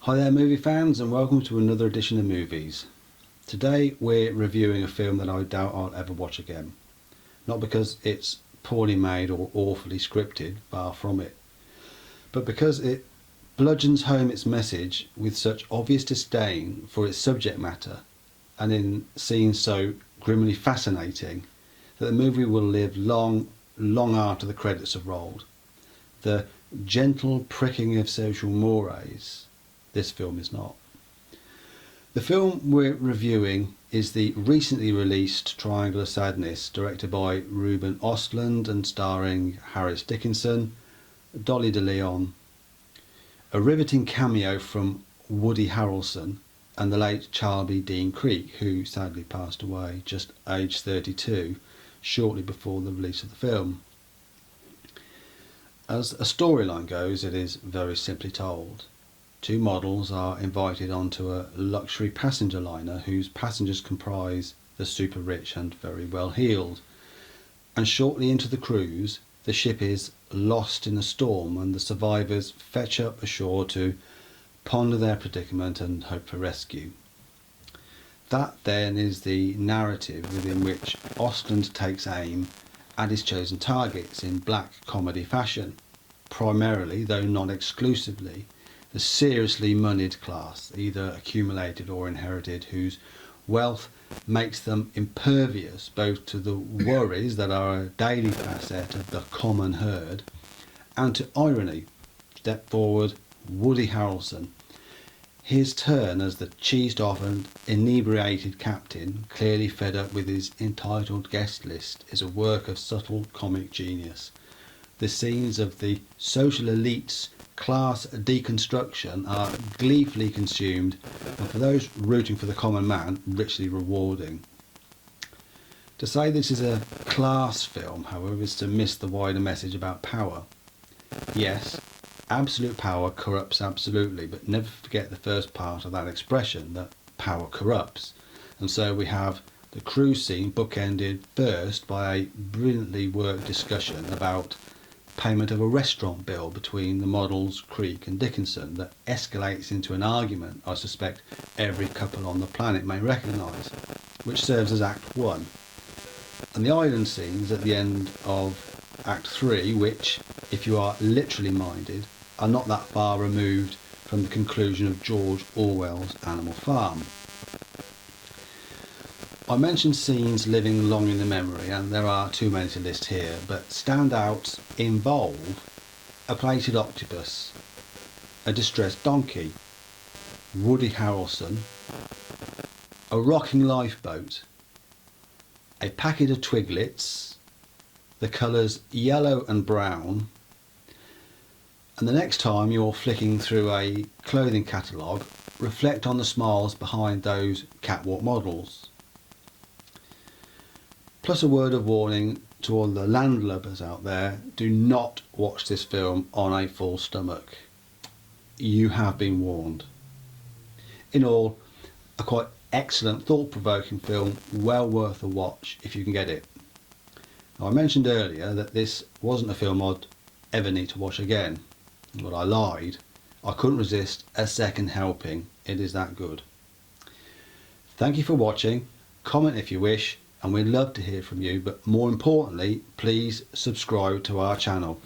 Hi there movie fans, and welcome to another edition of Movies. Today we're reviewing a film that I doubt I'll ever watch again. Not because it's poorly made or awfully scripted, far from it, but because it bludgeons home its message with such obvious disdain for its subject matter, and in scenes so grimly fascinating that the movie will live long after the credits have rolled. The gentle pricking of social mores. This film is not. The film we're reviewing is the recently released Triangle of Sadness, directed by Ruben Östlund and starring Harris Dickinson, Dolly de Leon, a riveting cameo from Woody Harrelson and the late Charlie Dean Creek, who sadly passed away just aged 32 shortly before the release of the film. As a storyline goes, it is very simply told. Two models are invited onto a luxury passenger liner whose passengers comprise the super rich and very well heeled. And shortly into the cruise, the ship is lost in a storm and the survivors fetch up ashore to ponder their predicament and hope for rescue. That then is the narrative within which Östlund takes aim at his chosen targets in black comedy fashion, primarily, though not exclusively, the seriously moneyed class, either accumulated or inherited, whose wealth makes them impervious both to the worries that are a daily facet of the common herd and to irony. Step forward, Woody Harrelson. His turn as the cheesed off and inebriated captain, clearly fed up with his entitled guest list, is a work of subtle comic genius. The scenes of the social elite's class deconstruction are gleefully consumed, and for those rooting for the common man, richly rewarding. To say this is a class film, however, is to miss the wider message about power. Yes, absolute power corrupts absolutely, but never forget the first part of that expression, that power corrupts. And so we have the cruise scene bookended first by a brilliantly worked discussion about payment of a restaurant bill between the models Creek and Dickinson that escalates into an argument I suspect every couple on the planet may recognise, which serves as Act 1. And the island scenes at the end of Act 3, which, if you are literally minded, are not that far removed from the conclusion of George Orwell's Animal Farm. I mentioned scenes living long in the memory, and there are too many to list here, but standouts involve a plated octopus, a distressed donkey, Woody Harrelson, a rocking lifeboat, a packet of twiglets, the colours yellow and brown, and the next time you're flicking through a clothing catalogue, reflect on the smiles behind those catwalk models. Plus a word of warning to all the landlubbers out there: do not watch this film on a full stomach. You have been warned. In all, a quite excellent, thought-provoking film, well worth a watch if you can get it. Now, I mentioned earlier that this wasn't a film I'd ever need to watch again. But I lied. I couldn't resist a second helping. It is that good. Thank you for watching. Comment if you wish, and we'd love to hear from you, but more importantly, please subscribe to our channel.